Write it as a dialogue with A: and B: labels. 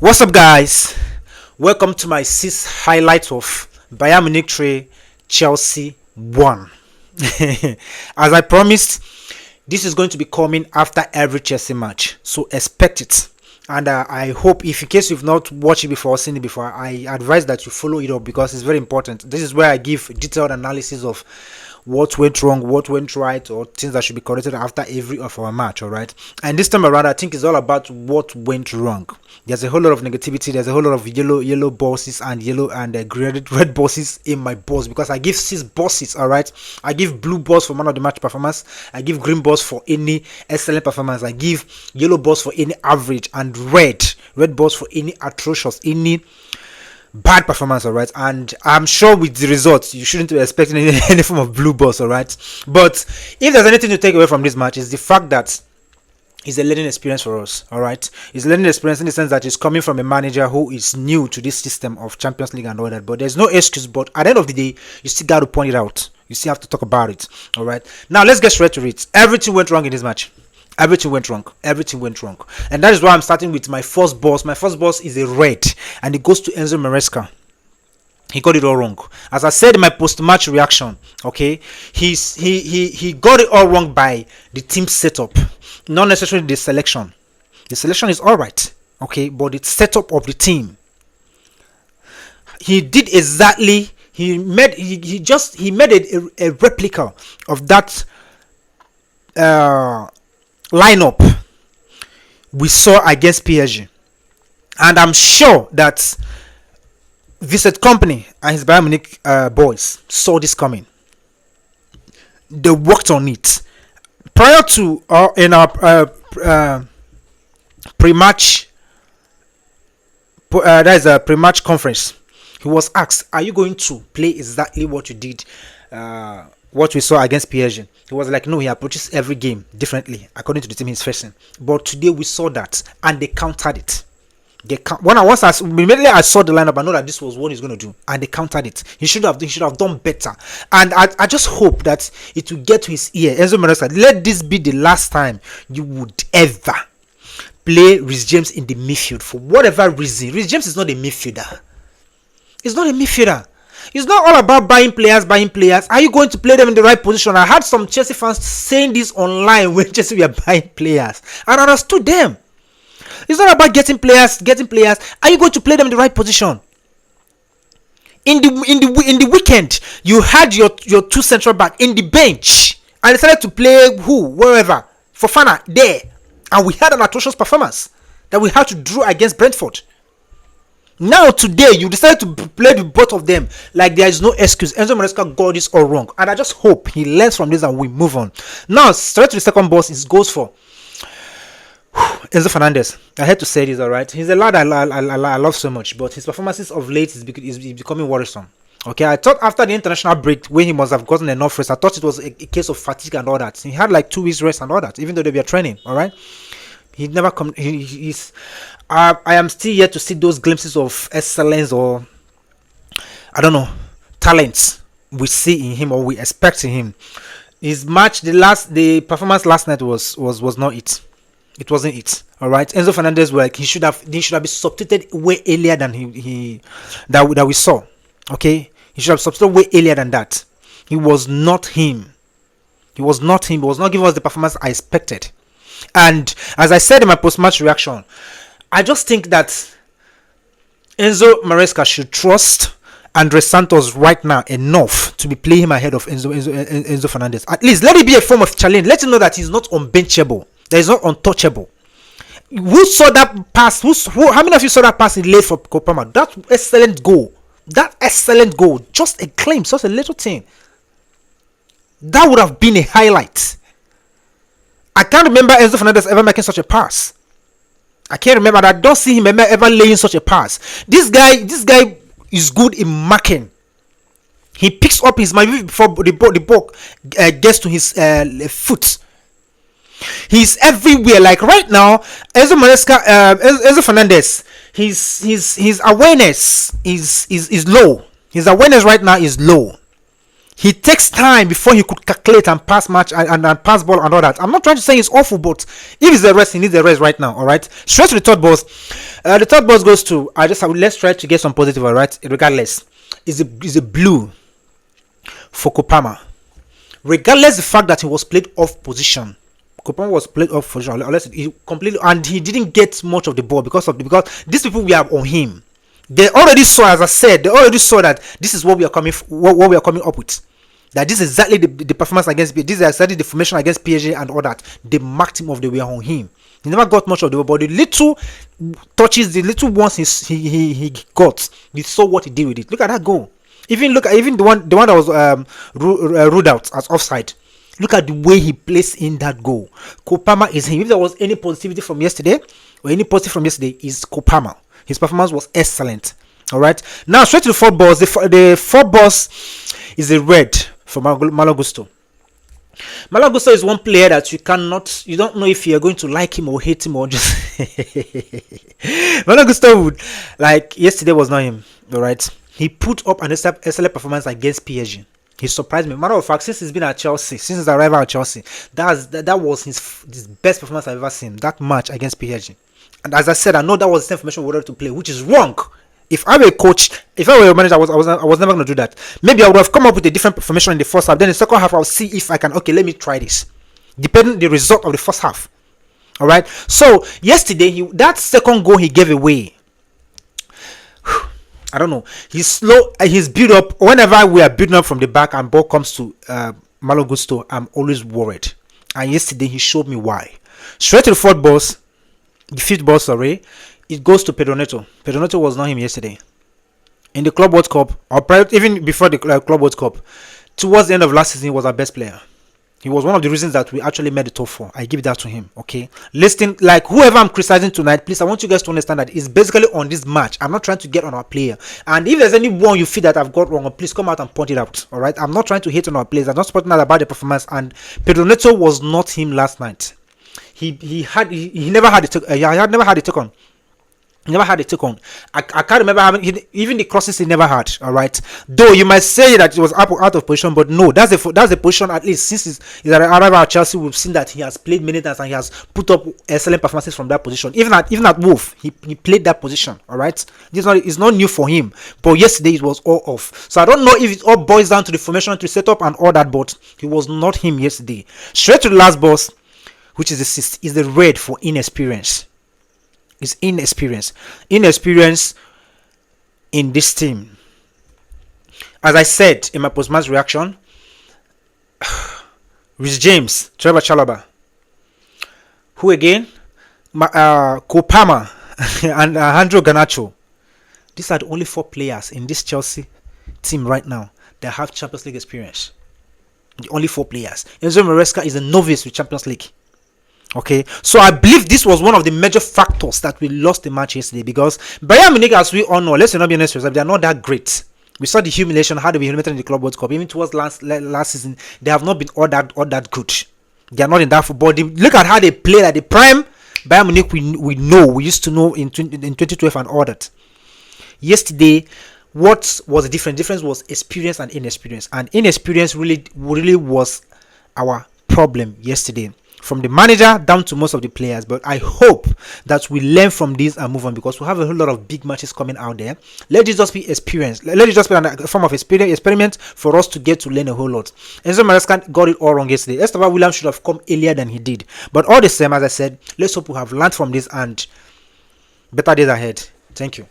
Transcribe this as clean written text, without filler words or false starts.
A: What's up, guys? Welcome to my sixth highlight of Bayern Munich 3, Chelsea 1. As I promised, this is going to be coming after every Chelsea match, so expect it. And I hope, if in case you've not watched it before or seen it before, I advise that you follow it up because it's very important. This is where I give detailed analysis of what went wrong, what went right, or things that should be corrected after every of our match. All right, and this time around I think it's all about what went wrong. There's a whole lot of negativity, there's a whole lot of yellow bosses and yellow and red bosses in my boss, because I give 6 bosses. All right, I give blue boss for man of the match performance, I give green boss for any excellent performance, I give yellow boss for any average, and red boss for any atrocious, any bad performance. All right, and I'm sure with the results you shouldn't be expecting any form of blue boss. All right, but if there's anything to take away from this match, is the fact that it's a learning experience for us. All right, it's a learning experience in the sense that it's coming from a manager who is new to this system of Champions League and all that. But there's no excuse. But at the end of the day, you still got to point it out. You still have to talk about it. All right, now let's get straight to it. Everything went wrong in this match. Everything went wrong. And that is why I'm starting with my first boss. My first boss is a red, and it goes to Enzo Maresca. He got it all wrong. As I said in my post-match reaction, okay, he got it all wrong by the team setup, not necessarily the selection. The selection is all right, okay, but the setup of the team, he did exactly. He made a replica of that lineup we saw against PSG, and I'm sure that Vincent Company and his Bayern Munich boys saw this coming. They worked on it prior to in our pre-match. That is a pre-match conference. He was asked, "Are you going to play exactly what you did, what we saw against PSG?" He was like, "No, he approaches every game differently according to the team he's facing." But today we saw that, and they countered it. Immediately I saw the lineup, I know that this was what he's going to do, and they countered it. He should have done better, and I just hope that it will get to his ear. Enzo Maresca, let this be the last time you would ever play Reece James in the midfield for whatever reason. Reece James is not a midfielder. He's not a midfielder. It's not all about buying players. Are you going to play them in the right position? I had some Chelsea fans saying this online when Chelsea were buying players, and I understood them. It's not about getting players. Are you going to play them in the right position? In the weekend, you had your 2 central back in the bench and decided to play wherever Fofana there, and we had an atrocious performance that we had to draw against Brentford. Now today you decided to play the both of them like there is no excuse. Enzo Maresca got this all wrong, and I just hope he learns from this and we move on. Now straight to the second boss. It goes for Enzo Fernandez. I had to say this, all right. He's a lad I love so much, but his performances of late is becoming worrisome. Okay, I thought after the international break, when he must have gotten enough rest, I thought it was a case of fatigue and all that. He had like 2 weeks rest and all that, even though they were training. All right, he never come. He's. I am still yet to see those glimpses of excellence, or I don't know, talents we see in him or we expect in him. His match, the performance last night was not it. It wasn't it. All right, Enzo Fernandez, he should have been substituted way earlier than that we saw. Okay, he should have substituted way earlier than that. He was not him. He was not giving us the performance I expected. And as I said in my post-match reaction, I just think that Enzo Maresca should trust Andre Santos right now enough to be playing him ahead of Enzo Fernandez. At least let it be a form of challenge. Let him know that he's not unbenchable. That he's not untouchable. Who saw that pass? How many of you saw that pass in late for Kopama? That excellent goal. Just a claim, just a little thing. That would have been a highlight. I can't remember Enzo Fernandez ever making such a pass. I can't remember. I don't see him ever laying such a pass. This guy is good in marking. He picks up his man before the ball gets to his foot. He's everywhere. Like right now, Enzo Fernandez, his awareness is low. His awareness right now is low. He takes time before he could calculate and pass match and pass ball and all that. I'm not trying to say it's awful, but if it's the rest, he needs the rest right now. All right, straight to the third boss. The third boss goes to. Let's try to get some positive. All right, regardless, is a blue for Kopama. Regardless the fact that he was played off position. Kopama was played off position unless he completely, and he didn't get much of the ball because these people we have on him. They already saw, as I said, that this is what we are coming up with. That this is exactly the performance against PSG. This is exactly the formation against PSG and all that. They marked him off, the way on him. He never got much of the ball, but the little touches, the little ones he got, you saw what he did with it. Look at that goal. Even the one that was ruled out as offside. Look at the way he placed in that goal. Kopama is him. If there was any positivity from yesterday, is Kopama. His performance was excellent. All right. Now straight to the fourth boss. The fourth boss is a red for Malo Gusto. Malo Gusto is one player that you don't know if you're going to like him or hate him or just. Malo Gusto would, like yesterday was not him. All right. He put up an excellent performance against PSG. He surprised me. Matter of fact, since he's been at Chelsea, since his arrival at Chelsea, that was his best performance I've ever seen. That match against PSG. And as I said, I know that was the same formation we wanted to play, which is wrong. If I were a coach, if I were a manager, I was never going to do that. Maybe I would have come up with a different formation in the first half. Then in the second half, I'll see if I can. Okay, let me try this, depending on the result of the first half. All right. So yesterday, that second goal he gave away. I don't know. He's slow. He's built up. Whenever we are building up from the back and ball comes to Malo Gusto, I'm always worried. And yesterday he showed me why. Straight to the fifth boss, sorry. It goes to Pedro Neto. Pedro Neto was not him yesterday. In the Club World Cup, or even before the Club World Cup, towards the end of last season, he was our best player. He was one of the reasons that we actually made the top 4. I give that to him, okay? Listen, like whoever I'm criticizing tonight, please, I want you guys to understand that it's basically on this match. I'm not trying to get on our player. And if there's anyone you feel that I've got wrong, please come out and point it out, all right? I'm not trying to hate on our players. I'm not speaking about the performance. And Pedro Neto was not him last night. He never had a take on. Never had a take on. I can't remember how many, even the crosses he never had. All right. Though you might say that it was out of position, but no, that's the position. At least since he's arrival at Chelsea, we've seen that he has played many times and he has put up excellent performances from that position. Even at Wolf, he played that position. All right. It's not new for him. But yesterday it was all off. So I don't know if it all boils down to the formation, to set up and all that. But he was not him yesterday. Straight to the last boss, which is the red for inexperience. Is inexperience in this team. As I said in my post-match reaction, Rhys James, Trevor Chalobah, who again, Kopama and Alejandro Garnacho. These are the only 4 players in this Chelsea team right now that have Champions League experience. The only 4 players. Enzo Maresca is a novice with Champions League. Okay, so I believe this was one of the major factors that we lost the match yesterday, because Bayern Munich, as we all know, let's not be honest, they are not that great. We saw the humiliation, how they were humiliated in the Club World Cup. Even towards last season, they have not been all that good. They are not in that football. Look at how they played at the prime Bayern Munich. We used to know in 2012 and all that. Yesterday, what was the difference? The difference was experience and inexperience, and inexperience really was our problem yesterday, from the manager down to most of the players. But I hope that we learn from this and move on, because we have a whole lot of big matches coming out there. Let it just be experience. Let it just be a form of experiment for us to get to learn a whole lot. Enzo Maresca got it all wrong yesterday. Esteban William should have come earlier than he did. But all the same, as I said, let's hope we have learned from this and better days ahead. Thank you.